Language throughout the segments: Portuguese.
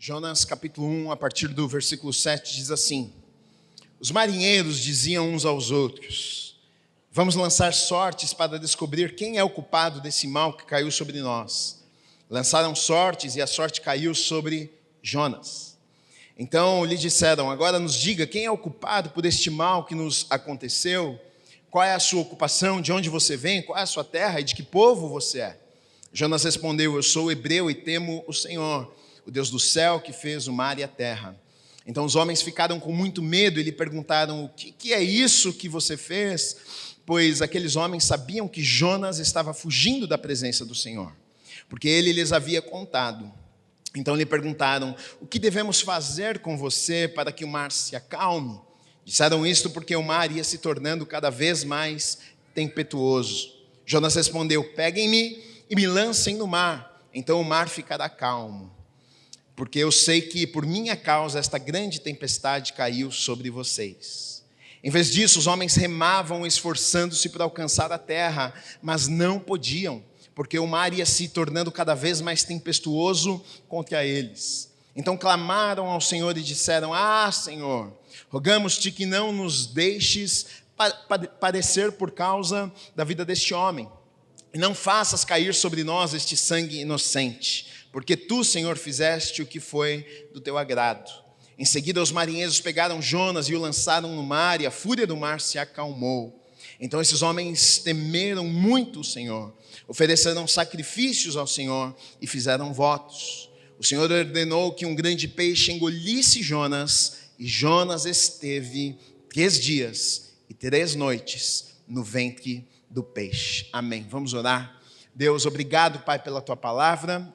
Jonas capítulo 1, a partir do versículo 7, diz assim: Os marinheiros diziam uns aos outros: Vamos lançar sortes para descobrir quem é o culpado desse mal que caiu sobre nós. Lançaram sortes e a sorte caiu sobre Jonas. Então lhe disseram: Agora nos diga quem é o culpado por este mal que nos aconteceu. Qual é a sua ocupação, de onde você vem, qual é a sua terra e de que povo você é? Jonas respondeu: Eu sou hebreu e temo o Senhor, o Deus do céu que fez o mar e a terra. Então os homens ficaram com muito medo e lhe perguntaram: O que é isso que você fez? Pois aqueles homens sabiam que Jonas estava fugindo da presença do Senhor, porque ele lhes havia contado. Então lhe perguntaram: O que devemos fazer com você para que o mar se acalme? Disseram isto porque o mar ia se tornando cada vez mais tempestuoso. Jonas respondeu: Peguem-me e me lancem no mar, então o mar ficará calmo. Porque eu sei que por minha causa esta grande tempestade caiu sobre vocês. Em vez disso, os homens remavam esforçando-se para alcançar a terra, mas não podiam, porque o mar ia se tornando cada vez mais tempestuoso contra eles. Então clamaram ao Senhor e disseram: Senhor, rogamos-te que não nos deixes padecer por causa da vida deste homem, e não faças cair sobre nós este sangue inocente, porque tu, Senhor, fizeste o que foi do teu agrado. Em seguida os marinheiros pegaram Jonas e o lançaram no mar, e a fúria do mar se acalmou. Então esses homens temeram muito o Senhor, ofereceram sacrifícios ao Senhor e fizeram votos. O Senhor ordenou que um grande peixe engolisse Jonas, e Jonas esteve 3 dias e 3 noites no ventre do peixe. Amém. Vamos orar. Deus, obrigado, Pai, pela tua palavra.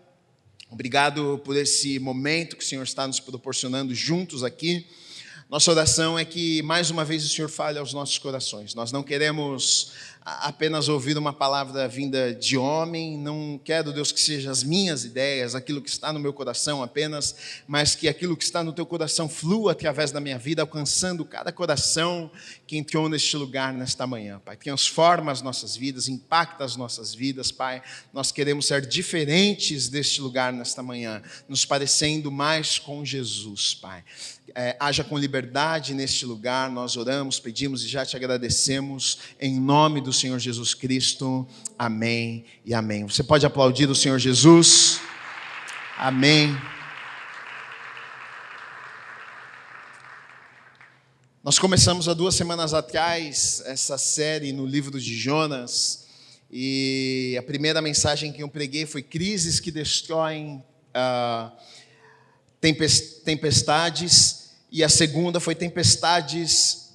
Obrigado por esse momento que o Senhor está nos proporcionando juntos aqui. Nossa oração é que mais uma vez o Senhor fale aos nossos corações. Nós não queremos apenas ouvir uma palavra vinda de homem, não quero, Deus, que sejam as minhas ideias, aquilo que está no meu coração apenas, mas que aquilo que está no teu coração flua através da minha vida, alcançando cada coração que entrou neste lugar nesta manhã, Pai. Transforma as nossas vidas, impacta as nossas vidas, Pai. Nós queremos ser diferentes deste lugar nesta manhã, nos parecendo mais com Jesus, Pai. Haja com liberdade neste lugar, nós oramos, pedimos e já te agradecemos, em nome do Senhor Jesus Cristo, amém e amém. Você pode aplaudir o Senhor Jesus? Amém. Nós começamos há 2 semanas atrás essa série no livro de Jonas, e a primeira mensagem que eu preguei foi crises que destroem tempestades, e a segunda foi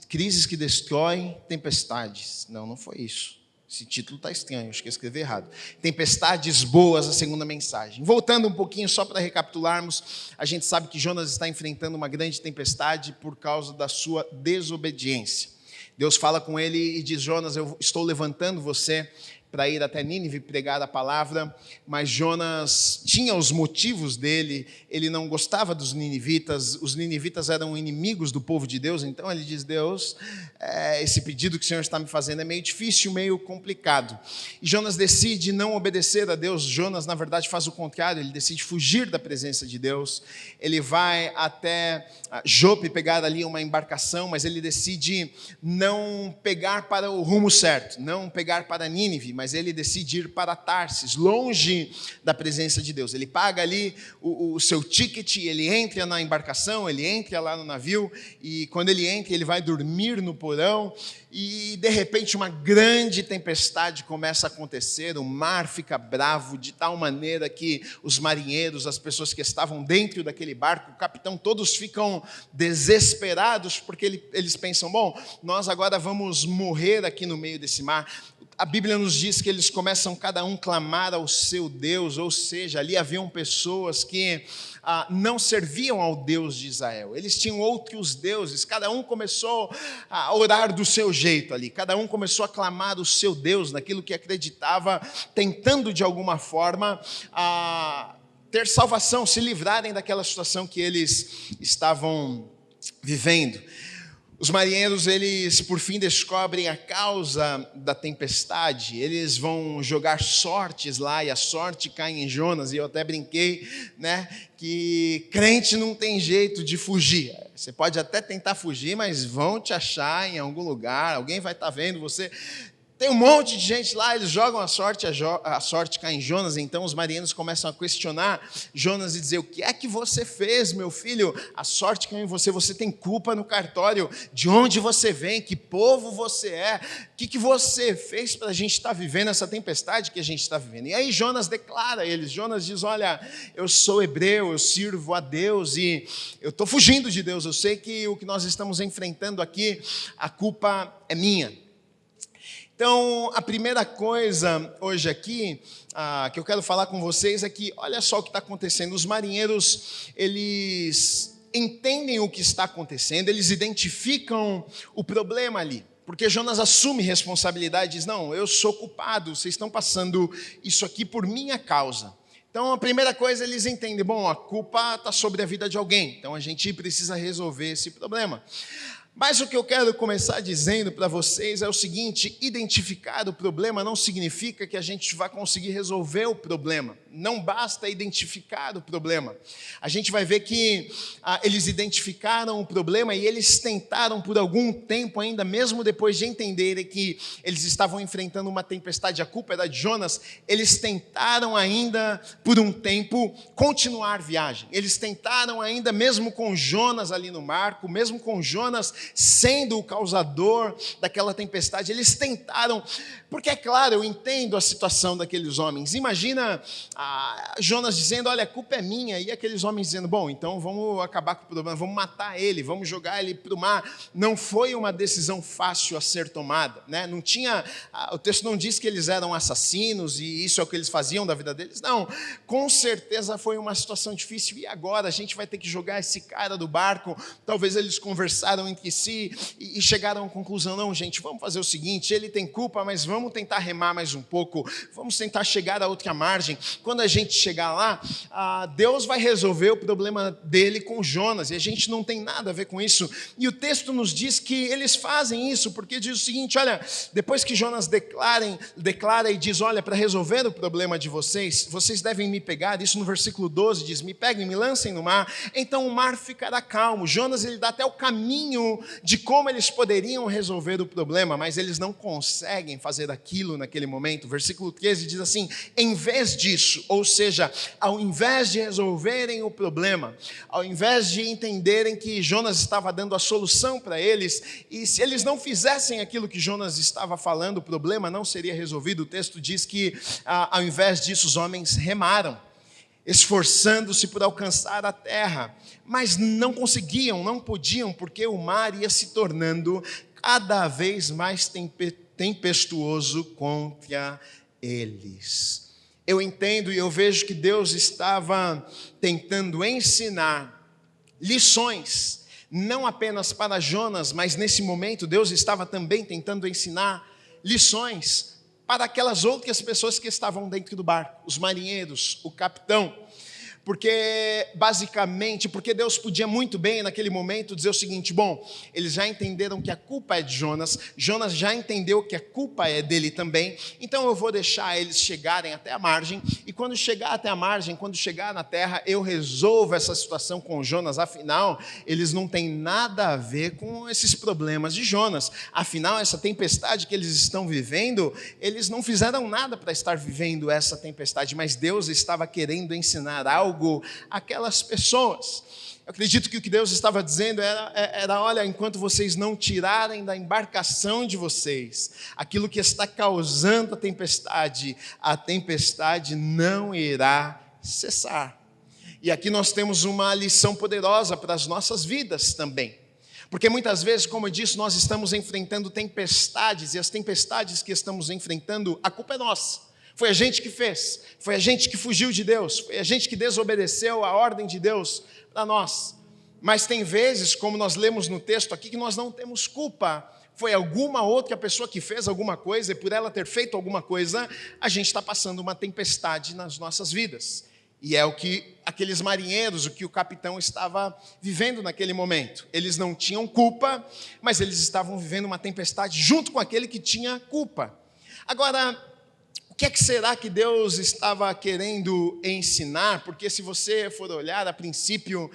crises que destroem tempestades. Não foi isso. Esse título está estranho, acho que eu escrevi errado. Tempestades boas, a segunda mensagem. Voltando um pouquinho, só para recapitularmos, a gente sabe que Jonas está enfrentando uma grande tempestade por causa da sua desobediência. Deus fala com ele e diz: Jonas, eu estou levantando você para ir até Nínive pregar a palavra, mas Jonas tinha os motivos dele, ele não gostava dos ninivitas, os ninivitas eram inimigos do povo de Deus, então ele diz: Deus, esse pedido que o Senhor está me fazendo é meio difícil, meio complicado. E Jonas decide não obedecer a Deus. Jonas, na verdade, faz o contrário, ele decide fugir da presença de Deus, ele vai até Jope pegar ali uma embarcação, mas ele decide não pegar para o rumo certo, não pegar para Nínive, mas ele decide ir para Tarsis, longe da presença de Deus. Ele paga ali o seu ticket, ele entra na embarcação, ele entra lá no navio, e quando ele entra, ele vai dormir no porão, e de repente uma grande tempestade começa a acontecer, o mar fica bravo de tal maneira que os marinheiros, as pessoas que estavam dentro daquele barco, o capitão, todos ficam desesperados, porque eles pensam: bom, nós agora vamos morrer aqui no meio desse mar. A Bíblia nos diz que eles começam cada um clamar ao seu Deus, ou seja, ali haviam pessoas que não serviam ao Deus de Israel, eles tinham outros deuses, cada um começou a orar do seu jeito ali, cada um começou a clamar o seu Deus, naquilo que acreditava, tentando de alguma forma ter salvação, se livrarem daquela situação que eles estavam vivendo. Os marinheiros, eles por fim descobrem a causa da tempestade. Eles vão jogar sortes lá e a sorte cai em Jonas. E eu até brinquei, né, que crente não tem jeito de fugir. Você pode até tentar fugir, mas vão te achar em algum lugar. Alguém vai estar vendo você. Tem um monte de gente lá, eles jogam a sorte cai em Jonas. Então os marinheiros começam a questionar Jonas e dizer: o que é que você fez, meu filho? A sorte caiu em você, você tem culpa no cartório. De onde você vem? Que povo você é? O que você fez para a gente estar vivendo essa tempestade que a gente está vivendo? E aí Jonas declara a eles, Jonas diz: olha, eu sou hebreu, eu sirvo a Deus e eu estou fugindo de Deus. Eu sei que o que nós estamos enfrentando aqui, a culpa é minha. Então, a primeira coisa hoje aqui que eu quero falar com vocês é que, olha só o que está acontecendo. Os marinheiros, eles entendem o que está acontecendo, eles identificam o problema ali. Porque Jonas assume responsabilidade e diz: não, eu sou culpado, vocês estão passando isso aqui por minha causa. Então, a primeira coisa, eles entendem, bom, a culpa está sobre a vida de alguém, então a gente precisa resolver esse problema. Mas o que eu quero começar dizendo para vocês é o seguinte: identificar o problema não significa que a gente vai conseguir resolver o problema. Não basta identificar o problema. A gente vai ver que eles identificaram o problema e eles tentaram por algum tempo ainda, mesmo depois de entenderem que eles estavam enfrentando uma tempestade, a culpa era de Jonas, eles tentaram ainda por um tempo continuar a viagem. Eles tentaram ainda, mesmo com Jonas ali no barco, mesmo com Jonas sendo o causador daquela tempestade, eles tentaram, porque é claro, eu entendo a situação daqueles homens. Imagina Jonas dizendo: olha, a culpa é minha, e aqueles homens dizendo: bom, então vamos acabar com o problema, vamos matar ele, vamos jogar ele para o mar. Não foi uma decisão fácil a ser tomada, né? Não tinha, o texto não diz que eles eram assassinos e isso é o que eles faziam da vida deles, não, com certeza foi uma situação difícil. E agora a gente vai ter que jogar esse cara do barco. Talvez eles conversaram entre si e chegaram à conclusão: não, gente, vamos fazer o seguinte, ele tem culpa, mas vamos tentar remar mais um pouco, vamos tentar chegar a outra margem. Quando a gente chegar lá, Deus vai resolver o problema dele com Jonas, e a gente não tem nada a ver com isso. E o texto nos diz que eles fazem isso, porque diz o seguinte: olha, depois que Jonas declara e diz: olha, para resolver o problema de vocês, vocês devem me pegar. Isso no versículo 12 diz: me peguem, me lancem no mar, então o mar ficará calmo. Jonas, ele dá até o caminho de como eles poderiam resolver o problema, mas eles não conseguem fazer aquilo naquele momento. Versículo 13 diz assim: em vez disso, ou seja, ao invés de resolverem o problema, ao invés de entenderem que Jonas estava dando a solução para eles, e se eles não fizessem aquilo que Jonas estava falando, o problema não seria resolvido. O texto diz que, ao invés disso, os homens remaram, esforçando-se por alcançar a terra, mas não conseguiam, não podiam, porque o mar ia se tornando cada vez mais tempestuoso contra eles. Eu entendo e eu vejo que Deus estava tentando ensinar lições, não apenas para Jonas, mas nesse momento Deus estava também tentando ensinar lições para aquelas outras pessoas que estavam dentro do barco, os marinheiros, o capitão. Porque, basicamente, porque Deus podia muito bem naquele momento dizer o seguinte: bom, eles já entenderam que a culpa é de Jonas, Jonas já entendeu que a culpa é dele também, então eu vou deixar eles chegarem até a margem, e quando chegar até a margem, quando chegar na terra, eu resolvo essa situação com Jonas. Afinal, eles não têm nada a ver com esses problemas de Jonas, afinal, essa tempestade que eles estão vivendo, eles não fizeram nada para estar vivendo essa tempestade, mas Deus estava querendo ensinar algo aquelas pessoas. Eu acredito que o que Deus estava dizendo era: olha, enquanto vocês não tirarem da embarcação de vocês aquilo que está causando a tempestade não irá cessar. E aqui nós temos uma lição poderosa para as nossas vidas também. Porque muitas vezes, como eu disse, nós estamos enfrentando tempestades, e as tempestades que estamos enfrentando, a culpa é nossa. Foi a gente que fez, foi a gente que fugiu de Deus, foi a gente que desobedeceu a ordem de Deus para nós. Mas tem vezes, como nós lemos no texto aqui, que nós não temos culpa. Foi alguma outra pessoa que fez alguma coisa, e por ela ter feito alguma coisa, a gente está passando uma tempestade nas nossas vidas. E é o que aqueles marinheiros, o que o capitão estava vivendo naquele momento. Eles não tinham culpa, mas eles estavam vivendo uma tempestade junto com aquele que tinha culpa. Agora, o que é que será que Deus estava querendo ensinar? Porque se você for olhar a princípio,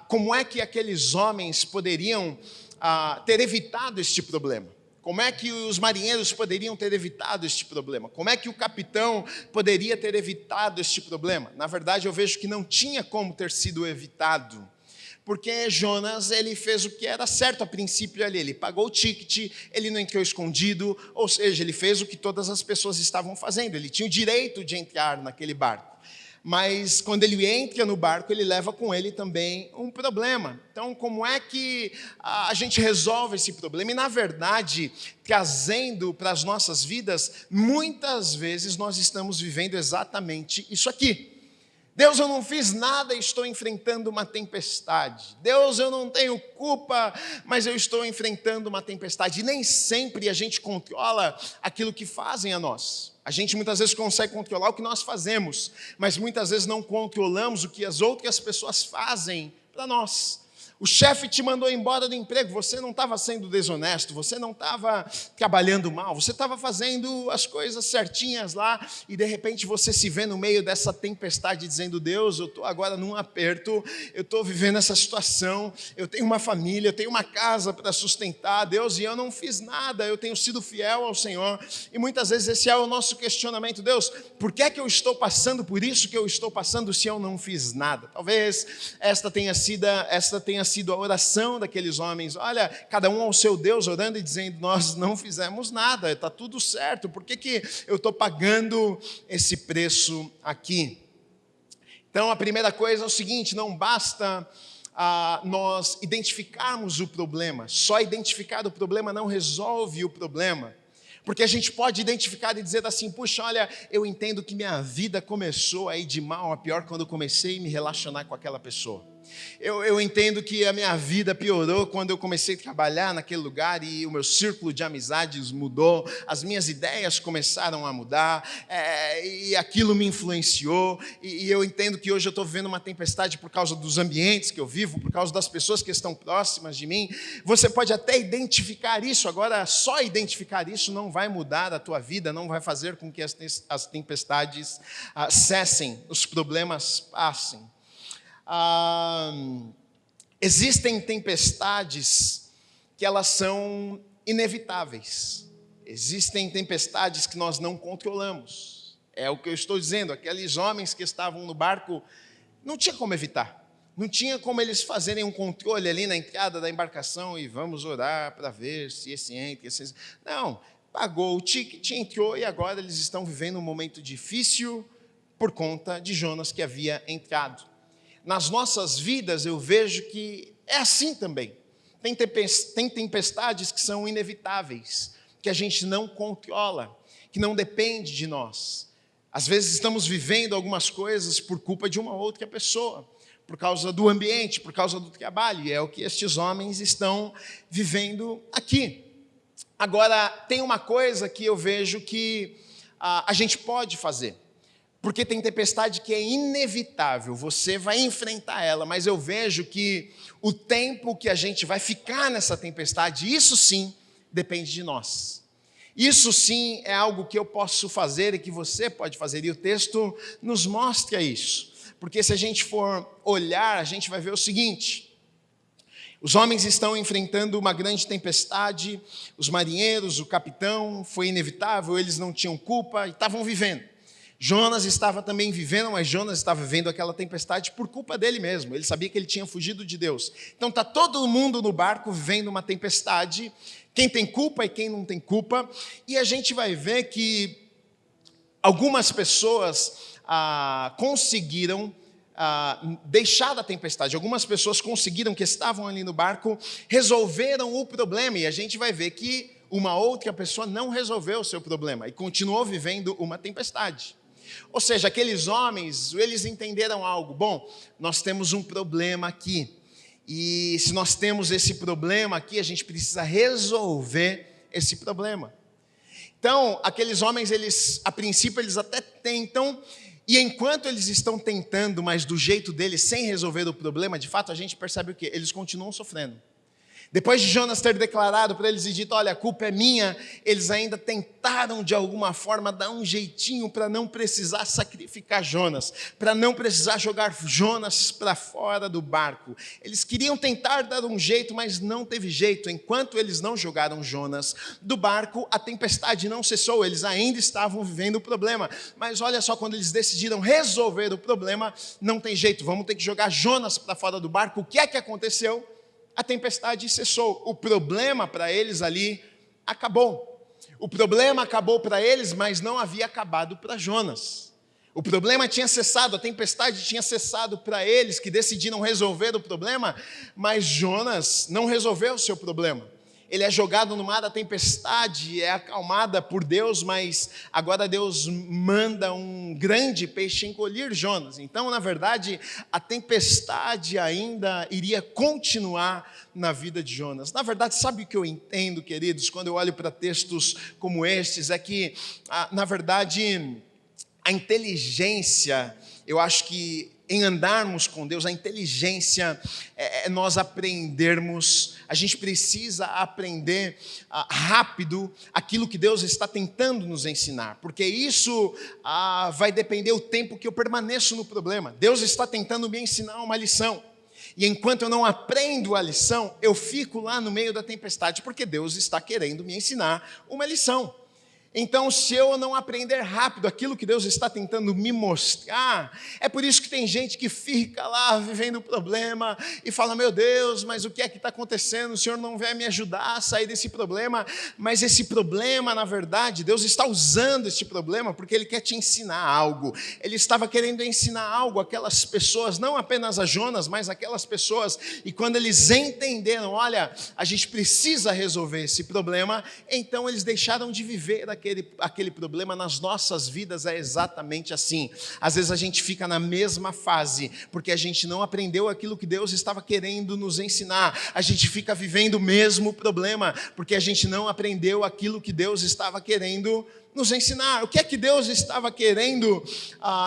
como é que aqueles homens poderiam ter evitado este problema? Como é que os marinheiros poderiam ter evitado este problema? Como é que o capitão poderia ter evitado este problema? Na verdade, eu vejo que não tinha como ter sido evitado. Porque Jonas, ele fez o que era certo a princípio ali. Ele pagou o ticket, ele não entrou escondido, ou seja, ele fez o que todas as pessoas estavam fazendo. Ele tinha o direito de entrar naquele barco. Mas quando ele entra no barco, ele leva com ele também um problema. Então, como é que a gente resolve esse problema? E, na verdade, trazendo para as nossas vidas, muitas vezes nós estamos vivendo exatamente isso aqui. Deus, eu não fiz nada e estou enfrentando uma tempestade. Deus, eu não tenho culpa, mas eu estou enfrentando uma tempestade. E nem sempre a gente controla aquilo que fazem a nós. A gente muitas vezes consegue controlar o que nós fazemos, mas muitas vezes não controlamos o que as outras pessoas fazem para nós. O chefe te mandou embora do emprego, você não estava sendo desonesto, você não estava trabalhando mal, você estava fazendo as coisas certinhas lá, e de repente você se vê no meio dessa tempestade dizendo: Deus, eu estou agora num aperto, eu estou vivendo essa situação, eu tenho uma família, eu tenho uma casa para sustentar, Deus, e eu não fiz nada, eu tenho sido fiel ao Senhor. E muitas vezes esse é o nosso questionamento: Deus, por que é que eu estou passando por isso que eu estou passando se eu não fiz nada? Talvez esta tenha sido a oração daqueles homens. Olha, cada um ao seu Deus orando e dizendo: nós não fizemos nada, está tudo certo, por que eu estou pagando esse preço aqui? Então a primeira coisa é o seguinte: não basta nós identificarmos o problema, só identificar o problema não resolve o problema. Porque a gente pode identificar e dizer assim: puxa, olha, eu entendo que minha vida começou a ir de mal a pior quando eu comecei a me relacionar com aquela pessoa. Eu entendo que a minha vida piorou quando eu comecei a trabalhar naquele lugar e o meu círculo de amizades mudou, as minhas ideias começaram a mudar, e aquilo me influenciou, e eu entendo que hoje eu estou vivendo uma tempestade por causa dos ambientes que eu vivo, por causa das pessoas que estão próximas de mim. Você pode até identificar isso, agora só identificar isso não vai mudar a tua vida, não vai fazer com que as tempestades cessem, os problemas passem. Existem tempestades que elas são inevitáveis. Existem tempestades que nós não controlamos. É o que eu estou dizendo. Aqueles homens que estavam no barco, não tinha como evitar. Não tinha como eles fazerem um controle ali na entrada da embarcação e vamos orar para ver se esse entra, esse... Não, pagou o ticket, entrou, e agora eles estão vivendo um momento difícil por conta de Jonas que havia entrado. Nas nossas vidas eu vejo que é assim também. Tem tempestades que são inevitáveis, que a gente não controla, que não depende de nós. Às vezes estamos vivendo algumas coisas por culpa de uma outra pessoa, por causa do ambiente, por causa do trabalho, e é o que estes homens estão vivendo aqui. Agora, tem uma coisa que eu vejo que a gente pode fazer. Porque tem tempestade que é inevitável, você vai enfrentar ela, mas eu vejo que o tempo que a gente vai ficar nessa tempestade, isso sim depende de nós. Isso sim é algo que eu posso fazer e que você pode fazer, e o texto nos mostra isso. Porque se a gente for olhar, a gente vai ver o seguinte: os homens estão enfrentando uma grande tempestade, os marinheiros, o capitão, foi inevitável, eles não tinham culpa e estavam vivendo. Jonas estava também vivendo, mas Jonas estava vivendo aquela tempestade por culpa dele mesmo. Ele sabia que ele tinha fugido de Deus. Então está todo mundo no barco vivendo uma tempestade, quem tem culpa e quem não tem culpa. E a gente vai ver que algumas pessoas conseguiram deixar da tempestade. Algumas pessoas conseguiram, que estavam ali no barco, resolveram o problema. E a gente vai ver que uma outra pessoa não resolveu o seu problema e continuou vivendo uma tempestade. Ou seja, aqueles homens, eles entenderam algo. Bom, nós temos um problema aqui. E se nós temos esse problema aqui, a gente precisa resolver esse problema. Então, aqueles homens, a princípio, eles até tentam, E enquanto eles estão tentando, mas do jeito deles, sem resolver o problema, de fato a gente percebe o quê? Eles continuam sofrendo. Depois de Jonas ter declarado para eles e dito, olha, a culpa é minha, eles ainda tentaram de alguma forma dar um jeitinho para não precisar sacrificar Jonas, para não precisar jogar Jonas para fora do barco. Eles queriam tentar dar um jeito, mas não teve jeito. Enquanto eles não jogaram Jonas do barco, a tempestade não cessou, eles ainda estavam vivendo o problema. Mas olha só, quando eles decidiram resolver o problema, não tem jeito, vamos ter que jogar Jonas para fora do barco. O que é que aconteceu? A tempestade cessou. O problema para eles ali acabou. O problema acabou para eles, mas não havia acabado para Jonas. O problema tinha cessado, a tempestade tinha cessado para eles, que decidiram resolver o problema, mas Jonas não resolveu o seu problema. Ele é jogado no mar da tempestade, é acalmada por Deus, mas agora Deus manda um grande peixe engolir Jonas. Então, na verdade, a tempestade ainda iria continuar na vida de Jonas. Na verdade, sabe o que eu entendo, queridos, quando eu olho para textos como estes? É que, na verdade, a inteligência, eu acho que em andarmos com Deus, a inteligência é nós aprendermos, a gente precisa aprender rápido aquilo que Deus está tentando nos ensinar, porque isso vai depender do tempo que eu permaneço no problema. Deus está tentando me ensinar uma lição, e enquanto eu não aprendo a lição, eu fico lá no meio da tempestade, porque Deus está querendo me ensinar uma lição. Então, se eu não aprender rápido aquilo que Deus está tentando me mostrar, é por isso que tem gente que fica lá vivendo o problema e fala, meu Deus, mas o que é que está acontecendo? O Senhor não vai me ajudar a sair desse problema. Mas esse problema, na verdade, Deus está usando esse problema porque Ele quer te ensinar algo. Ele estava querendo ensinar algo àquelas pessoas, não apenas a Jonas, mas aquelas pessoas. E quando eles entenderam, olha, a gente precisa resolver esse problema, então eles deixaram de viver aquele problema. Nas nossas vidas é exatamente assim. Às vezes a gente fica na mesma fase, porque a gente não aprendeu aquilo que Deus estava querendo nos ensinar. A gente fica vivendo o mesmo problema, porque a gente não aprendeu aquilo que Deus estava querendo nos ensinar. O que é que Deus estava querendo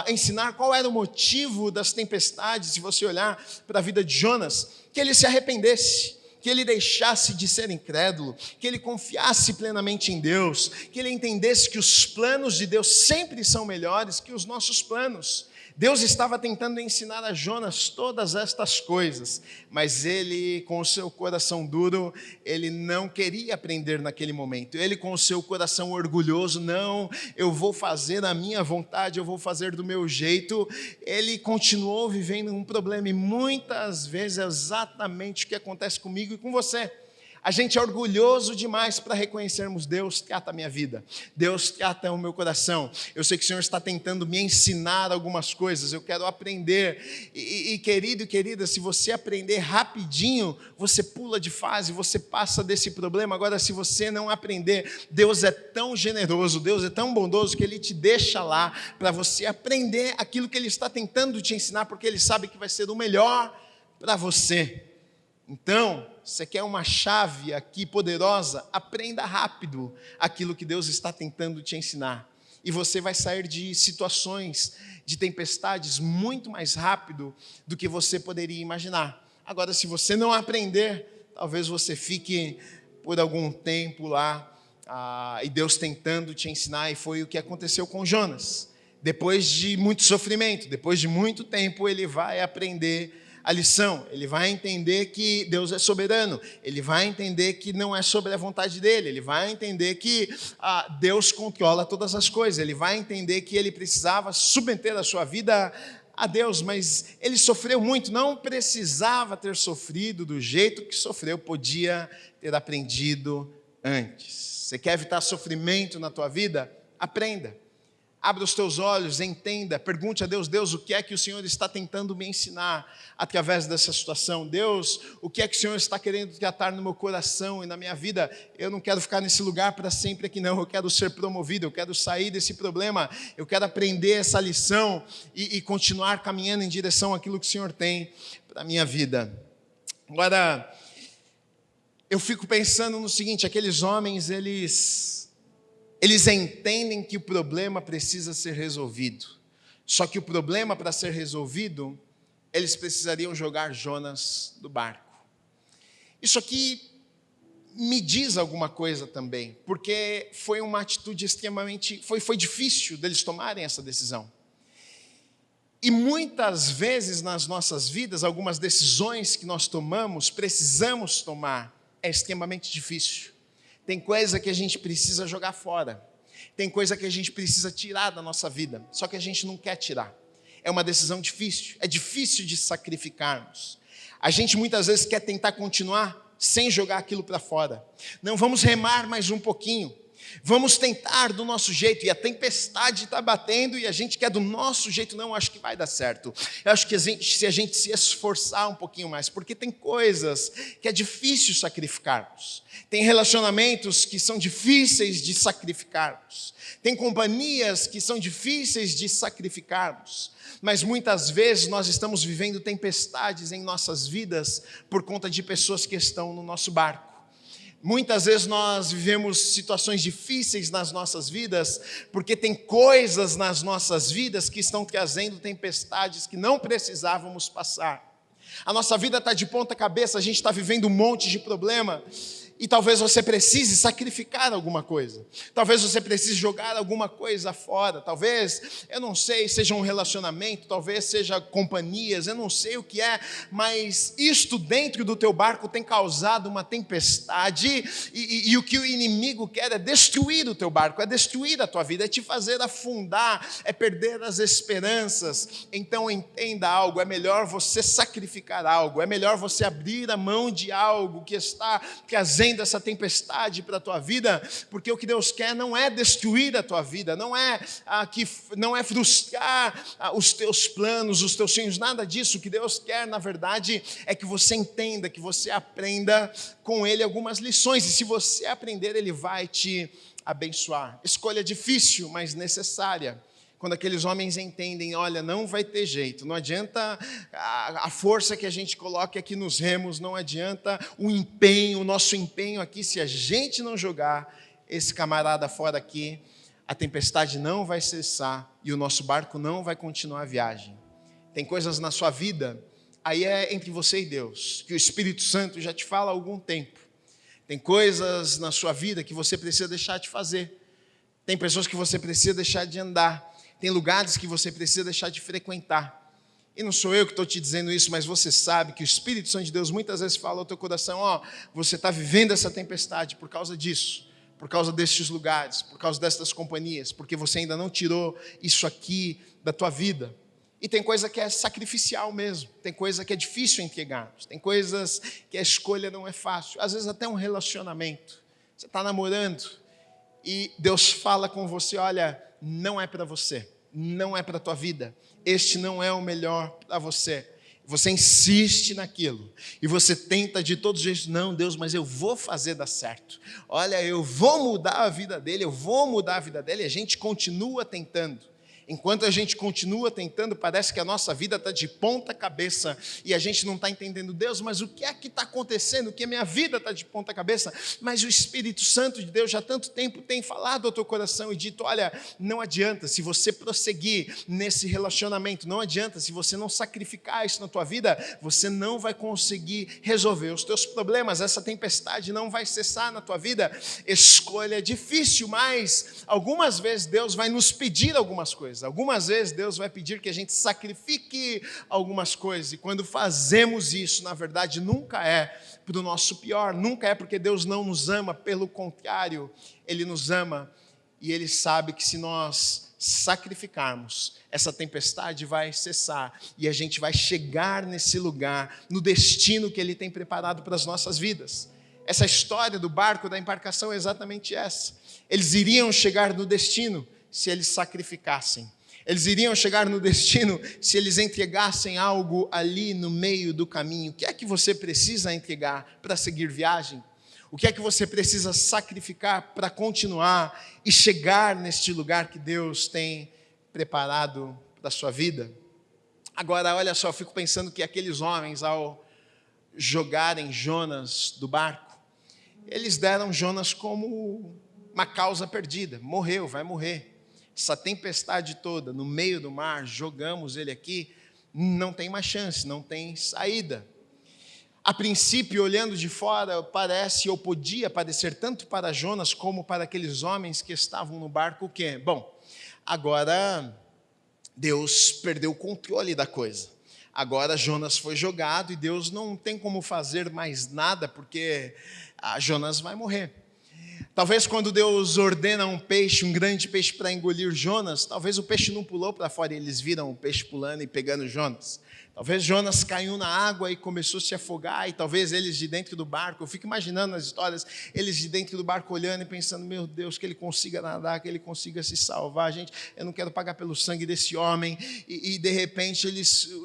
ensinar? Qual era o motivo das tempestades? Se você olhar para a vida de Jonas, que ele se arrependesse, que ele deixasse de ser incrédulo, que ele confiasse plenamente em Deus, que ele entendesse que os planos de Deus sempre são melhores que os nossos planos. Deus estava tentando ensinar a Jonas todas estas coisas, mas ele, com o seu coração duro, ele não queria aprender naquele momento. Ele, com o seu coração orgulhoso, não, eu vou fazer a minha vontade, eu vou fazer do meu jeito. Ele continuou vivendo um problema, e muitas vezes é exatamente o que acontece comigo e com você. A gente é orgulhoso demais para reconhecermos, Deus trata a minha vida, Deus trata o meu coração. Eu sei que o Senhor está tentando me ensinar algumas coisas, eu quero aprender. E querido e querida, se você aprender rapidinho, você pula de fase, você passa desse problema. Agora, se você não aprender, Deus é tão generoso, Deus é tão bondoso, que Ele te deixa lá para você aprender aquilo que Ele está tentando te ensinar, porque Ele sabe que vai ser o melhor para você. Então, você quer uma chave aqui poderosa? Aprenda rápido aquilo que Deus está tentando te ensinar. E você vai sair de situações, de tempestades, muito mais rápido do que você poderia imaginar. Agora, se você não aprender, talvez você fique por algum tempo lá, e Deus tentando te ensinar, e foi o que aconteceu com Jonas. Depois de muito sofrimento, depois de muito tempo, ele vai aprender a lição. Ele vai entender que Deus é soberano, ele vai entender que não é sobre a vontade dele, ele vai entender que Deus controla todas as coisas, ele vai entender que ele precisava submeter a sua vida a Deus, mas ele sofreu muito, não precisava ter sofrido do jeito que sofreu, podia ter aprendido antes. Você quer evitar sofrimento na tua vida? Aprenda. Abra os teus olhos, entenda, pergunte a Deus, Deus, o que é que o Senhor está tentando me ensinar através dessa situação? Deus, o que é que o Senhor está querendo tratar no meu coração e na minha vida? Eu não quero ficar nesse lugar para sempre aqui não, eu quero ser promovido, eu quero sair desse problema, eu quero aprender essa lição e continuar caminhando em direção àquilo que o Senhor tem para a minha vida. Agora, eu fico pensando no seguinte, aqueles homens, eles entendem que o problema precisa ser resolvido. Só que o problema, para ser resolvido, eles precisariam jogar Jonas do barco. Isso aqui me diz alguma coisa também, porque foi uma atitude extremamente, foi difícil deles tomarem essa decisão. E muitas vezes nas nossas vidas, algumas decisões que nós tomamos, precisamos tomar, é extremamente difícil. Tem coisa que a gente precisa jogar fora, tem coisa que a gente precisa tirar da nossa vida, só que a gente não quer tirar. É uma decisão difícil, é difícil de sacrificarmos. A gente muitas vezes quer tentar continuar sem jogar aquilo para fora. Não, vamos remar mais um pouquinho. Vamos tentar do nosso jeito. E a tempestade está batendo e a gente quer do nosso jeito. Não, acho que vai dar certo. Eu acho que se a gente se esforçar um pouquinho mais, porque tem coisas que é difícil sacrificarmos. Tem relacionamentos que são difíceis de sacrificarmos. Tem companhias que são difíceis de sacrificarmos. Mas muitas vezes nós estamos vivendo tempestades em nossas vidas por conta de pessoas que estão no nosso barco. Muitas vezes nós vivemos situações difíceis nas nossas vidas porque tem coisas nas nossas vidas que estão trazendo tempestades que não precisávamos passar. A nossa vida está de ponta cabeça, a gente está vivendo um monte de problema. E talvez você precise sacrificar alguma coisa. Talvez você precise jogar alguma coisa fora. Talvez, eu não sei, seja um relacionamento, talvez seja companhias, eu não sei o que é, mas isto dentro do teu barco tem causado uma tempestade e o que o inimigo quer é destruir o teu barco, é destruir a tua vida, é te fazer afundar, é perder as esperanças. Então entenda algo, é melhor você sacrificar algo, é melhor você abrir a mão de algo que está trazendo essa tempestade para a tua vida, porque o que Deus quer não é destruir a tua vida, não é frustrar os teus planos, os teus sonhos, nada disso. O que Deus quer, na verdade, é que você entenda, que você aprenda com Ele algumas lições, e se você aprender, Ele vai te abençoar. Escolha difícil, mas necessária. Quando aqueles homens entendem, olha, não vai ter jeito, não adianta a força que a gente coloque aqui nos remos, não adianta o nosso empenho aqui, se a gente não jogar esse camarada fora aqui, a tempestade não vai cessar e o nosso barco não vai continuar a viagem. Tem coisas na sua vida, aí é entre você e Deus, que o Espírito Santo já te fala há algum tempo. Tem coisas na sua vida que você precisa deixar de fazer, tem pessoas que você precisa deixar de andar, tem lugares que você precisa deixar de frequentar. E não sou eu que estou te dizendo isso, mas você sabe que o Espírito Santo de Deus muitas vezes fala ao teu coração, você está vivendo essa tempestade por causa disso, por causa destes lugares, por causa destas companhias, porque você ainda não tirou isso aqui da tua vida. E tem coisa que é sacrificial mesmo, tem coisa que é difícil entregarmos, tem coisas que a escolha não é fácil, às vezes até um relacionamento. Você está namorando e Deus fala com você, olha, não é para você, não é para a tua vida, este não é o melhor para você. Você insiste naquilo e você tenta de todos os jeitos, não, Deus, mas eu vou fazer dar certo. Olha, eu vou mudar a vida dele, eu vou mudar a vida dele, e a gente continua tentando. Enquanto a gente continua tentando, parece que a nossa vida está de ponta cabeça e a gente não está entendendo, Deus, mas o que é que está acontecendo? Que a minha vida está de ponta cabeça, mas o Espírito Santo de Deus já há tanto tempo tem falado ao teu coração e dito, olha, não adianta se você prosseguir nesse relacionamento, não adianta se você não sacrificar isso na tua vida, você não vai conseguir resolver os teus problemas, essa tempestade não vai cessar na tua vida. Escolha difícil, mas algumas vezes Deus vai nos pedir algumas coisas. Algumas vezes Deus vai pedir que a gente sacrifique algumas coisas, e quando fazemos isso, na verdade, nunca é para o nosso pior, nunca é porque Deus não nos ama, pelo contrário, Ele nos ama, e Ele sabe que se nós sacrificarmos, essa tempestade vai cessar, e a gente vai chegar nesse lugar, no destino que Ele tem preparado para as nossas vidas. Essa história do barco, da embarcação, é exatamente essa. Eles iriam chegar no destino se eles sacrificassem. Eles iriam chegar no destino se eles entregassem algo ali no meio do caminho. O que é que você precisa entregar para seguir viagem? O que é que você precisa sacrificar para continuar e chegar neste lugar que Deus tem preparado para a sua vida? Agora, olha só, eu fico pensando que aqueles homens, ao jogarem Jonas do barco, eles deram Jonas como uma causa perdida. Morreu, vai morrer. essa tempestade toda no meio do mar, jogamos ele aqui, não tem mais chance, não tem saída. A princípio, olhando de fora, parece ou podia parecer tanto para Jonas como para aqueles homens que estavam no barco o quê? Bom, agora Deus perdeu o controle da coisa. Agora Jonas foi jogado e Deus não tem como fazer mais nada, porque Jonas vai morrer. Talvez quando Deus ordena um grande peixe para engolir Jonas, talvez o peixe não pulou para fora e eles viram o peixe pulando e pegando Jonas. Talvez Jonas caiu na água e começou a se afogar, e talvez eles de dentro do barco, eu fico imaginando as histórias, eles de dentro do barco olhando e pensando, meu Deus, que ele consiga nadar, que ele consiga se salvar, gente, eu não quero pagar pelo sangue desse homem, e de repente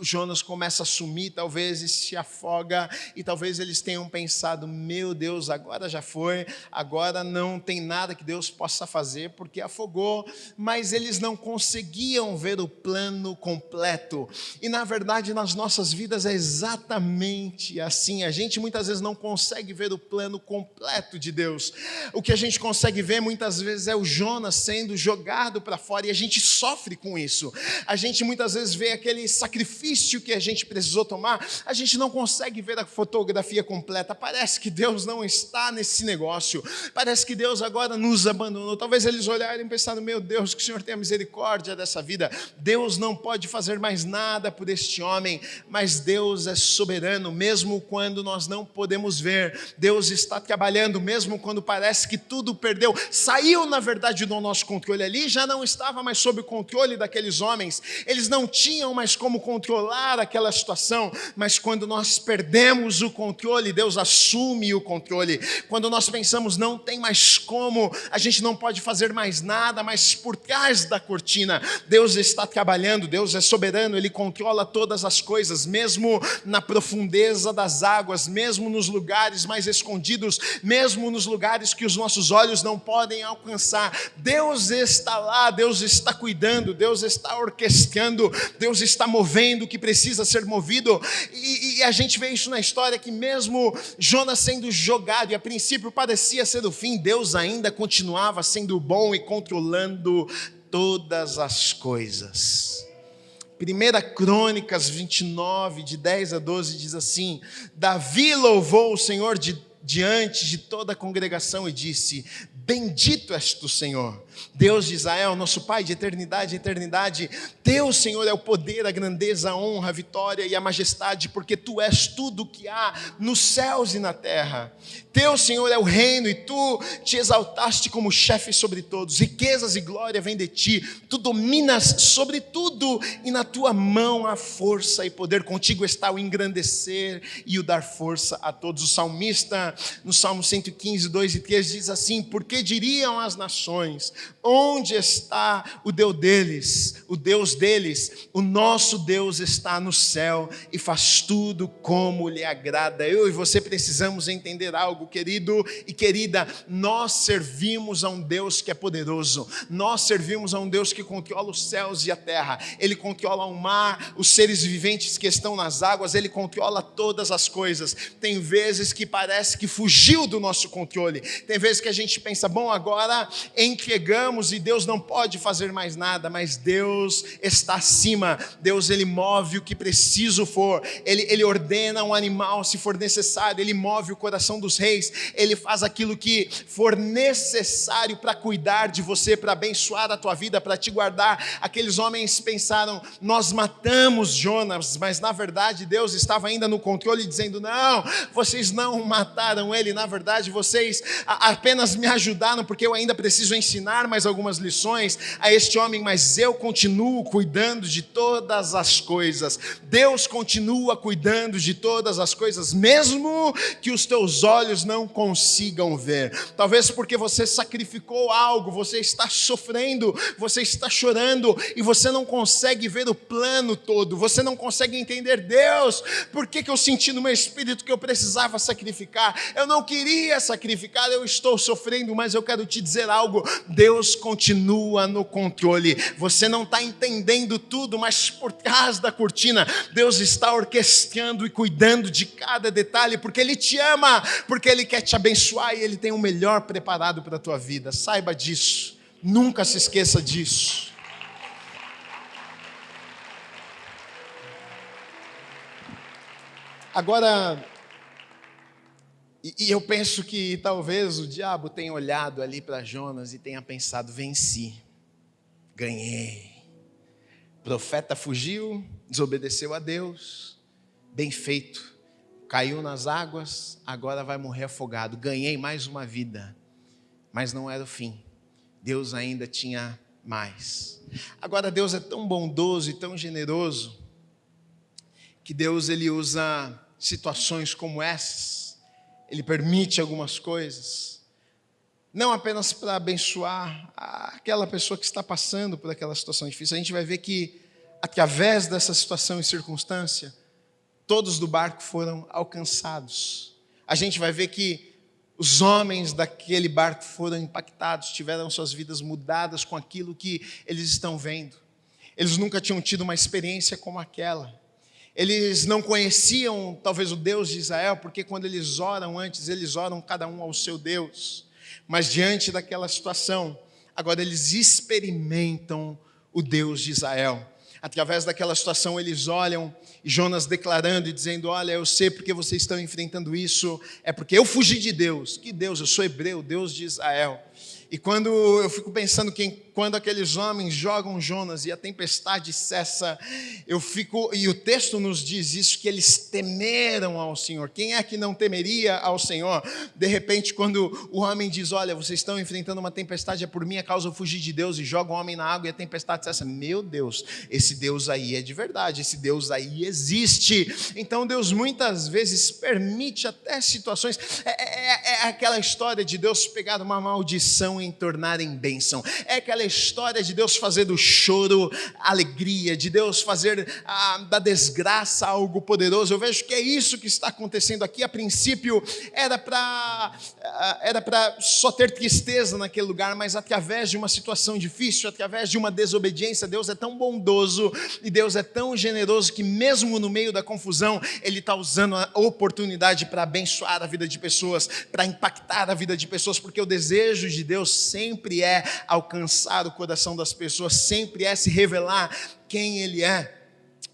Jonas começa a sumir, talvez e se afoga, e talvez eles tenham pensado, meu Deus, agora já foi, agora não tem nada que Deus possa fazer, porque afogou, mas eles não conseguiam ver o plano completo, e na verdade nas nossas vidas é exatamente assim. A gente muitas vezes não consegue ver o plano completo de Deus. O que a gente consegue ver muitas vezes é o Jonas sendo jogado para fora e a gente sofre com isso. A gente muitas vezes vê aquele sacrifício que a gente precisou tomar, a gente não consegue ver a fotografia completa. Parece que Deus não está nesse negócio. Parece que Deus agora nos abandonou. Talvez eles olharem e pensaram, meu Deus, que o Senhor tenha misericórdia dessa vida. Deus não pode fazer mais nada por este homem. Mas Deus é soberano, mesmo quando nós não podemos ver. Deus está trabalhando, mesmo quando parece que tudo perdeu. Saiu, na verdade, do nosso controle ali, já não estava mais sob o controle daqueles homens. Eles não tinham mais como controlar aquela situação. Mas quando nós perdemos o controle, Deus assume o controle. Quando nós pensamos, não tem mais como, a gente não pode fazer mais nada, mas por trás da cortina, Deus está trabalhando, Deus é soberano, Ele controla todas as coisas, mesmo na profundeza das águas, mesmo nos lugares mais escondidos, mesmo nos lugares que os nossos olhos não podem alcançar. Deus está lá, Deus está cuidando, Deus está orquestrando, Deus está movendo o que precisa ser movido, e a gente vê isso na história, que mesmo Jonas sendo jogado, e a princípio parecia ser o fim, Deus ainda continuava sendo bom e controlando todas as coisas. 1 Crônicas 29, de 10 a 12, diz assim: Davi louvou o Senhor diante de toda a congregação e disse: bendito és tu, Senhor, Deus de Israel, nosso Pai de eternidade em eternidade. Teu, Senhor, é o poder, a grandeza, a honra, a vitória e a majestade, porque tu és tudo o que há nos céus e na terra. Teu, Senhor, é o reino e tu te exaltaste como chefe sobre todos. Riquezas e glória vêm de ti, tu dominas sobre tudo e na tua mão há força e poder. Contigo está o engrandecer e o dar força a todos. O salmista, no Salmo 115, 2 e 3, diz assim: porque diriam as nações, onde está o Deus deles? O Deus deles, o nosso Deus está no céu e faz tudo como lhe agrada. Eu e você precisamos entender algo, querido e querida. Nós servimos a um Deus que é poderoso. Nós servimos a um Deus que controla os céus e a terra. Ele controla o mar, os seres viventes que estão nas águas. Ele controla todas as coisas. Tem vezes que parece que fugiu do nosso controle. Tem vezes que a gente pensa, bom, agora entregamos e Deus não pode fazer mais nada, mas Deus está acima. Deus, Ele move o que preciso for, Ele ordena um animal se for necessário, Ele move o coração dos reis, Ele faz aquilo que for necessário para cuidar de você, para abençoar a tua vida, para te guardar. Aqueles homens pensaram, nós matamos Jonas, mas na verdade Deus estava ainda no controle, dizendo, não, vocês não mataram ele, na verdade vocês apenas me ajudaram, porque eu ainda preciso ensinar mais algumas lições a este homem, mas eu continuo cuidando de todas as coisas. Deus continua cuidando de todas as coisas, mesmo que os teus olhos não consigam ver. Talvez porque você sacrificou algo, você está sofrendo, você está chorando, e você não consegue ver o plano todo, você não consegue entender, Deus, por que eu senti no meu espírito que eu precisava sacrificar? Eu não queria sacrificar, eu estou sofrendo, mas eu quero te dizer algo, Deus continua no controle. Você não está entendendo tudo, mas por trás da cortina, Deus está orquestrando e cuidando de cada detalhe, porque Ele te ama, porque Ele quer te abençoar e Ele tem o melhor preparado para a tua vida. Saiba disso. Nunca se esqueça disso. Agora, e eu penso que talvez o diabo tenha olhado ali para Jonas e tenha pensado: venci, ganhei. O profeta fugiu, desobedeceu a Deus, bem feito, caiu nas águas, agora vai morrer afogado. Ganhei mais uma vida, mas não era o fim. Deus ainda tinha mais. Agora, Deus é tão bondoso e tão generoso que Deus ele usa situações como essas. Ele permite algumas coisas, não apenas para abençoar aquela pessoa que está passando por aquela situação difícil. A gente vai ver que, através dessa situação e circunstância, todos do barco foram alcançados. A gente vai ver que os homens daquele barco foram impactados, tiveram suas vidas mudadas com aquilo que eles estão vendo. Eles nunca tinham tido uma experiência como aquela. Eles não conheciam talvez o Deus de Israel, porque quando eles oram antes, eles oram cada um ao seu Deus. Mas diante daquela situação, agora eles experimentam o Deus de Israel. Através daquela situação eles olham, e Jonas declarando e dizendo: olha, eu sei porque vocês estão enfrentando isso, é porque eu fugi de Deus. Que Deus? Eu sou hebreu, Deus de Israel. E quando eu fico pensando quando aqueles homens jogam Jonas e a tempestade cessa, e o texto nos diz isso, que eles temeram ao Senhor. Quem é que não temeria ao Senhor? De repente, quando o homem diz: olha, vocês estão enfrentando uma tempestade, é por minha causa eu fugi de Deus, e joga o homem na água e a tempestade cessa. Meu Deus, esse Deus aí é de verdade, esse Deus aí existe. Então Deus muitas vezes permite até situações, é aquela história de Deus pegar uma maldição e tornar em bênção. É aquela história de Deus fazer do choro alegria, de Deus fazer da desgraça algo poderoso. Eu vejo que é isso que está acontecendo aqui. A princípio era para só ter tristeza naquele lugar, mas através de uma situação difícil, através de uma desobediência, Deus é tão bondoso e Deus é tão generoso que mesmo no meio da confusão, Ele está usando a oportunidade para abençoar a vida de pessoas, para impactar a vida de pessoas, porque o desejo de Deus sempre é alcançar o coração das pessoas, sempre é se revelar quem Ele é.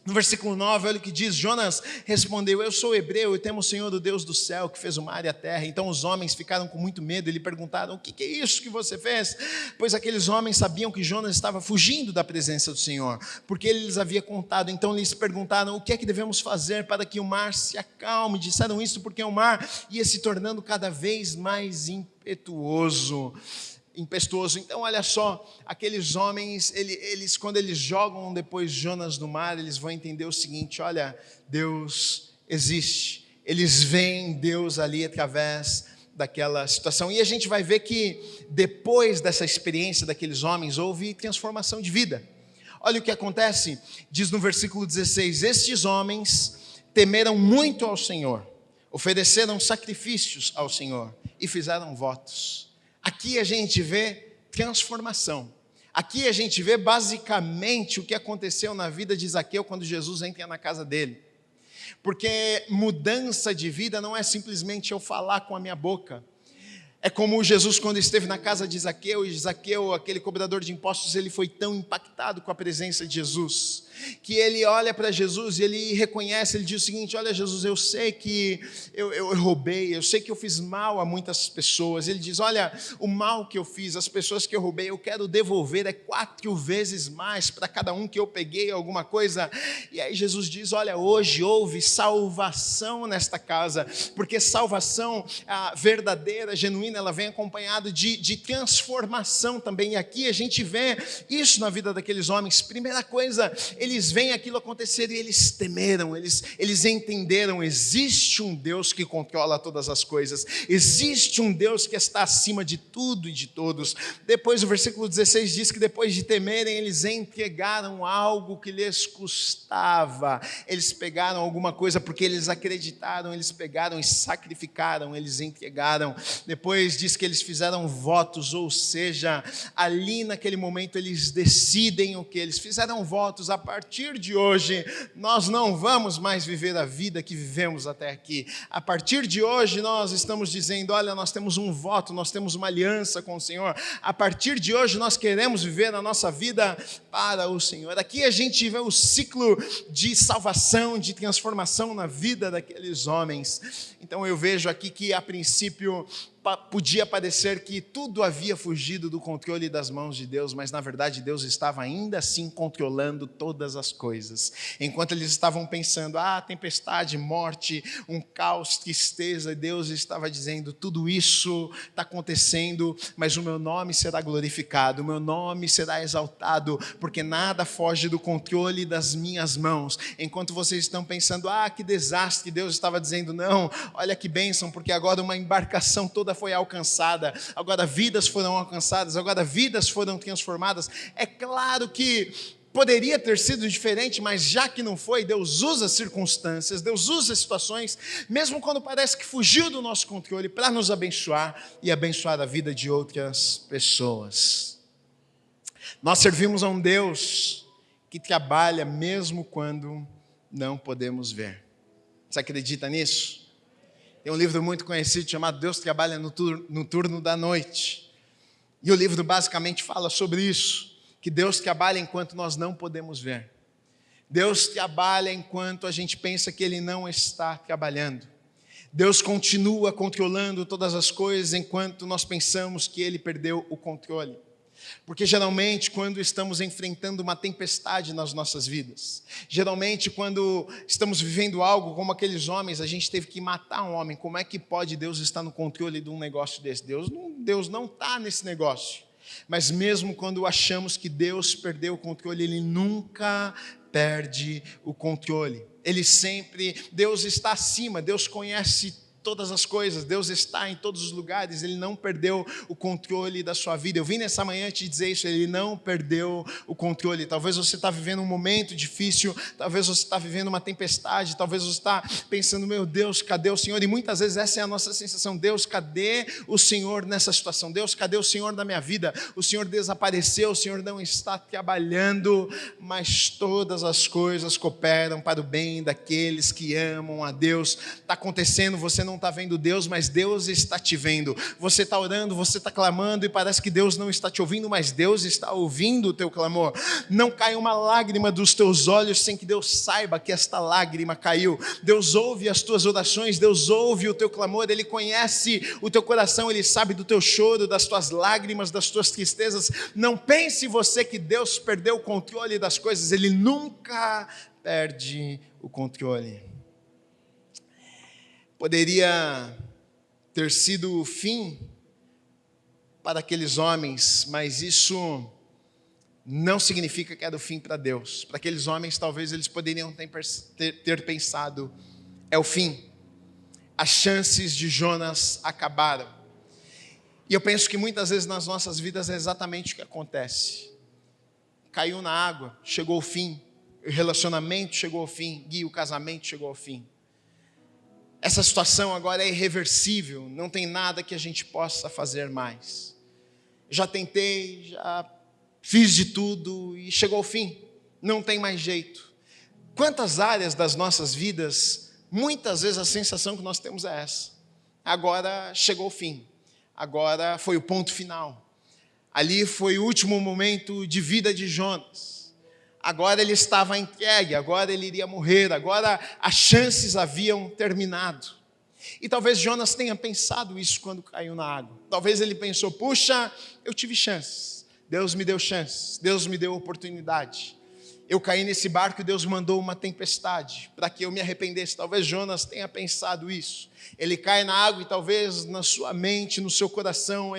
No versículo 9, olha o que diz: Jonas respondeu: eu sou hebreu e temo o Senhor, o Deus do céu, que fez o mar e a terra. Então os homens ficaram com muito medo e lhe perguntaram: o que é isso que você fez? Pois aqueles homens sabiam que Jonas estava fugindo da presença do Senhor, porque ele lhes havia contado. Então lhes perguntaram: o que é que devemos fazer para que o mar se acalme? Disseram isso porque o mar ia se tornando cada vez mais impetuoso. Então olha só, aqueles homens, eles quando eles jogam depois Jonas no mar, eles vão entender o seguinte: olha, Deus existe. Eles veem Deus ali através daquela situação, e a gente vai ver que depois dessa experiência daqueles homens, houve transformação de vida. Olha o que acontece, diz no versículo 16: estes homens temeram muito ao Senhor, ofereceram sacrifícios ao Senhor e fizeram votos. Aqui a gente vê transformação. Aqui a gente vê basicamente o que aconteceu na vida de Zaqueu quando Jesus entra na casa dele. Porque mudança de vida não é simplesmente eu falar com a minha boca. É como Jesus quando esteve na casa de Zaqueu, e Zaqueu, aquele cobrador de impostos, ele foi tão impactado com a presença de Jesus, que ele olha para Jesus e ele reconhece, ele diz o seguinte: olha Jesus, eu sei que eu roubei, eu sei que eu fiz mal a muitas pessoas. Ele diz: olha, o mal que eu fiz, as pessoas que eu roubei, eu quero devolver 4 vezes mais para cada um que eu peguei alguma coisa. E aí Jesus diz: olha, hoje houve salvação nesta casa, porque salvação verdadeira, genuína, ela vem acompanhada de transformação também. E aqui a gente vê isso na vida daqueles homens. Primeira coisa, eles veem aquilo acontecer e eles temeram, eles entenderam: existe um Deus que controla todas as coisas, existe um Deus que está acima de tudo e de todos. Depois o versículo 16 diz que depois de temerem, eles entregaram algo que lhes custava. Eles pegaram alguma coisa porque eles acreditaram, eles pegaram e sacrificaram, eles entregaram. Depois 22 diz que eles fizeram votos, ou seja, ali naquele momento eles decidem o que eles fizeram votos. A partir de hoje, nós não vamos mais viver a vida que vivemos até aqui. A partir de hoje, nós estamos dizendo, olha, nós temos um voto, nós temos uma aliança com o Senhor. A partir de hoje, nós queremos viver a nossa vida para o Senhor. Aqui a gente vê o ciclo de salvação, de transformação na vida daqueles homens. Então eu vejo aqui que a princípio podia parecer que tudo havia fugido do controle das mãos de Deus, mas na verdade Deus estava ainda assim controlando todas as coisas. Enquanto eles estavam pensando, tempestade, morte, um caos, tristeza, Deus estava dizendo, tudo isso está acontecendo, mas o meu nome será glorificado, o meu nome será exaltado, porque nada foge do controle das minhas mãos. Enquanto vocês estão pensando, que desastre, Deus estava dizendo, não, olha que bênção, porque agora uma embarcação toda foi alcançada, agora vidas foram alcançadas, agora vidas foram transformadas. É claro que poderia ter sido diferente, mas já que não foi, Deus usa circunstâncias, Deus usa situações, mesmo quando parece que fugiu do nosso controle, para nos abençoar e abençoar a vida de outras pessoas. Nós servimos a um Deus que trabalha mesmo quando não podemos ver. Você acredita nisso? Tem um livro muito conhecido chamado Deus Trabalha no Turno da Noite. E o livro basicamente fala sobre isso, que Deus trabalha enquanto nós não podemos ver. Deus trabalha enquanto a gente pensa que Ele não está trabalhando. Deus continua controlando todas as coisas enquanto nós pensamos que Ele perdeu o controle. Porque geralmente quando estamos enfrentando uma tempestade nas nossas vidas, geralmente quando estamos vivendo algo como aqueles homens, a gente teve que matar um homem, como é que pode Deus estar no controle de um negócio desse? Deus não está nesse negócio. Mas mesmo quando achamos que Deus perdeu o controle, Ele nunca perde o controle. Deus está acima, Deus conhece todas as coisas, Deus está em todos os lugares, Ele não perdeu o controle da sua vida. Eu vim nessa manhã te dizer isso, Ele não perdeu o controle. Talvez você está vivendo um momento difícil, talvez você está vivendo uma tempestade, talvez você está pensando, meu Deus, cadê o Senhor? E muitas vezes essa é a nossa sensação, Deus, cadê o Senhor nessa situação? Deus, cadê o Senhor na minha vida? O Senhor desapareceu, o Senhor não está trabalhando, mas todas as coisas cooperam para o bem daqueles que amam a Deus. Está acontecendo, você não está vendo Deus, mas Deus está te vendo. Você está orando, você está clamando e parece que Deus não está te ouvindo, mas Deus está ouvindo o teu clamor. Não cai uma lágrima dos teus olhos sem que Deus saiba que esta lágrima caiu. Deus ouve as tuas orações, Deus ouve o teu clamor, Ele conhece o teu coração, Ele sabe do teu choro, das tuas lágrimas, das tuas tristezas. Não pense você que Deus perdeu o controle das coisas, Ele nunca perde o controle. Poderia ter sido o fim para aqueles homens, mas isso não significa que era o fim para Deus. Para aqueles homens, talvez eles poderiam ter pensado, é o fim. As chances de Jonas acabaram. E eu penso que muitas vezes nas nossas vidas é exatamente o que acontece. Caiu na água, chegou o fim. O relacionamento chegou ao fim, e o casamento chegou ao fim. Essa situação agora é irreversível, não tem nada que a gente possa fazer mais. Já tentei, já fiz de tudo e chegou ao fim, não tem mais jeito. Quantas áreas das nossas vidas, muitas vezes a sensação que nós temos é essa. Agora chegou ao fim, agora foi o ponto final. Ali foi o último momento de vida de Jonas. Agora ele estava entregue, agora ele iria morrer, agora as chances haviam terminado. E talvez Jonas tenha pensado isso quando caiu na água. Talvez ele pensou, puxa, eu tive chances, Deus me deu chances, Deus me deu oportunidade. Eu caí nesse barco e Deus mandou uma tempestade para que eu me arrependesse. Talvez Jonas tenha pensado isso. Ele cai na água e talvez na sua mente, no seu coração,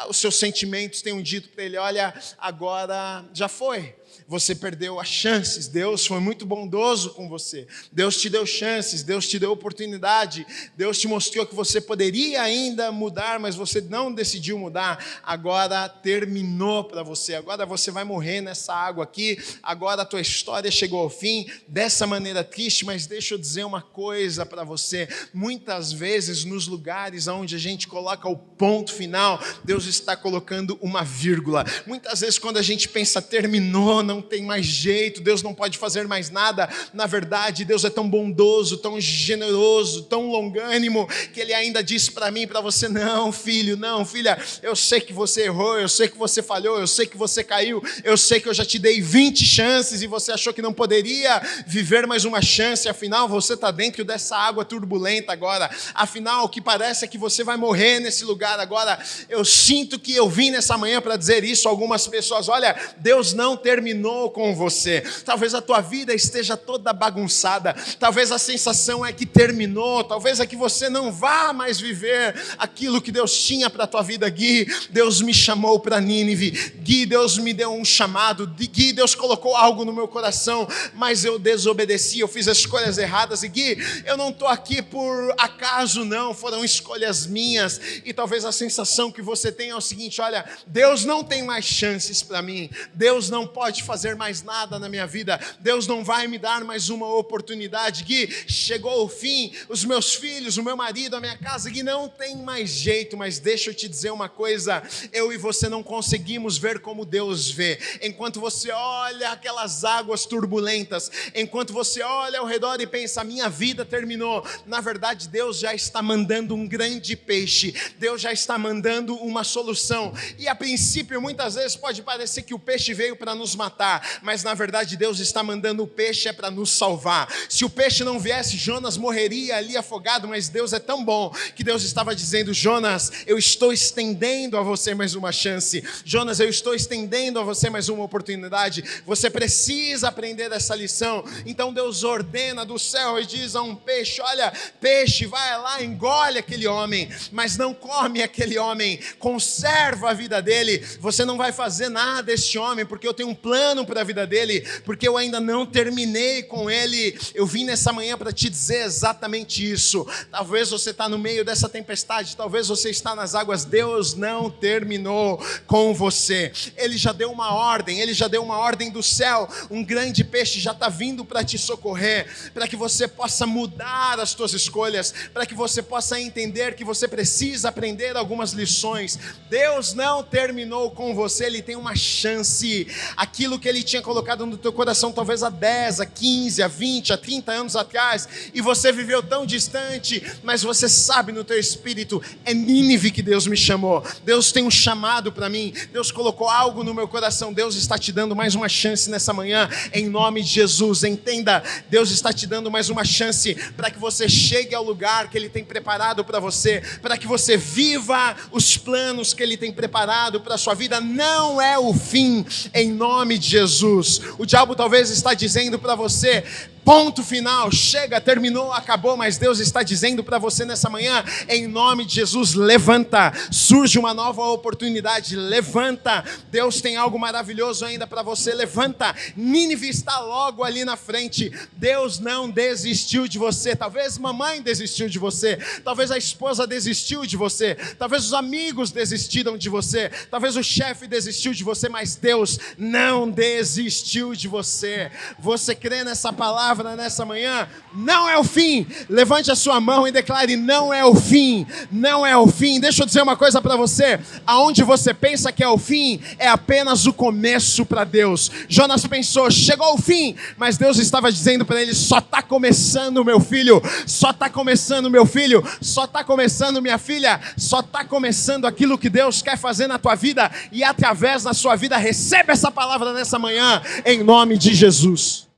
os seus sentimentos tenham dito para ele, olha, agora já foi. você perdeu as chances. Deus foi muito bondoso com você. Deus te deu chances, Deus te deu oportunidade. Deus te mostrou que você poderia ainda mudar, mas você não decidiu mudar. Agora terminou para você. Agora você vai morrer nessa água aqui. Agora a tua história chegou ao fim dessa maneira triste, mas deixa eu dizer uma coisa para você. Muitas vezes nos lugares onde a gente coloca o ponto final, Deus está colocando uma vírgula. Muitas vezes quando a gente pensa, terminou, não tem mais jeito, Deus não pode fazer mais nada, na verdade Deus é tão bondoso, tão generoso, tão longânimo, que Ele ainda diz para mim e para você, não filho, não filha, eu sei que você errou, eu sei que você falhou, eu sei que você caiu, eu sei que eu já te dei 20 chances e você achou que não poderia viver mais uma chance, afinal você está dentro dessa água turbulenta agora, afinal o que parece é que você vai morrer nesse lugar agora. Eu sinto que eu vim nessa manhã para dizer isso a algumas pessoas, olha, Deus não terminou com você, talvez a tua vida esteja toda bagunçada, talvez a sensação é que terminou, talvez é que você não vá mais viver aquilo que Deus tinha para a tua vida. Gui, Deus me chamou para Nínive, Gui, Deus me deu um chamado, Gui, Deus colocou algo no meu coração, mas eu desobedeci, eu fiz as escolhas erradas, e Gui, eu não estou aqui por acaso não, foram escolhas minhas, e talvez a sensação que você tem é o seguinte, olha, Deus não tem mais chances para mim, Deus não pode fazer mais nada na minha vida, Deus não vai me dar mais uma oportunidade, Gui, chegou o fim, os meus filhos, o meu marido, a minha casa, Gui, não tem mais jeito, mas deixa eu te dizer uma coisa, eu e você não conseguimos ver como Deus vê, enquanto você olha aquelas águas turbulentas, enquanto você olha ao redor e pensa, a minha vida terminou, na verdade Deus já está mandando um grande peixe, Deus já está mandando uma solução, e a princípio muitas vezes pode parecer que o peixe veio para nos matar, mas na verdade Deus está mandando o peixe para nos salvar. Se o peixe não viesse, Jonas morreria ali afogado, mas Deus é tão bom, que Deus estava dizendo, Jonas, eu estou estendendo a você mais uma chance, Jonas, eu estou estendendo a você mais uma oportunidade, você precisa aprender essa lição. Então Deus ordena do céu e diz a um peixe, olha, peixe, vai lá, engole aquele homem, mas não come aquele homem, conserva a vida dele, você não vai fazer nada deste homem, porque eu tenho um plano para a vida dele, porque eu ainda não terminei com ele. Eu vim nessa manhã para te dizer exatamente isso. Talvez você está no meio dessa tempestade, talvez você está nas águas, Deus não terminou com você, Ele já deu uma ordem do céu, um grande peixe já está vindo para te socorrer, para que você possa mudar as tuas escolhas, para que você possa entender que você precisa aprender algumas lições. Deus não terminou com você, Ele tem uma chance, aquilo que Ele tinha colocado no teu coração, talvez há 10, há 15, há 20, há 30 anos atrás, e você viveu tão distante, mas você sabe no teu espírito, é Nínive que Deus me chamou, Deus tem um chamado para mim, Deus colocou algo no meu coração, Deus está te dando mais uma chance nessa manhã, em nome de Jesus, entenda, Deus está te dando mais uma chance, para que você chegue ao lugar que Ele tem preparado para você, para que você viva os planos que Ele tem preparado para a sua vida, não é o fim, em nome de Jesus. O diabo talvez está dizendo para você, ponto final, chega, terminou, acabou, mas Deus está dizendo para você nessa manhã, em nome de Jesus, levanta, surge uma nova oportunidade, levanta, Deus tem algo maravilhoso ainda para você, levanta, Nínive está logo ali na frente, Deus não desistiu de você, talvez mamãe desistiu de você, talvez a esposa desistiu de você, talvez os amigos desistiram de você, talvez o chefe desistiu de você, mas Deus não desistiu de você. Você crê nessa palavra nessa manhã? Não é o fim. Levante a sua mão e declare, não é o fim, não é o fim. Deixa eu dizer uma coisa para você, aonde você pensa que é o fim, é apenas o começo para Deus. Jonas pensou, chegou o fim, mas Deus estava dizendo para ele, só está começando, meu filho, só está começando, meu filho, só está começando, minha filha, só está começando aquilo que Deus quer fazer na tua vida, e através da sua vida, recebe essa palavra nessa manhã, em nome de Jesus.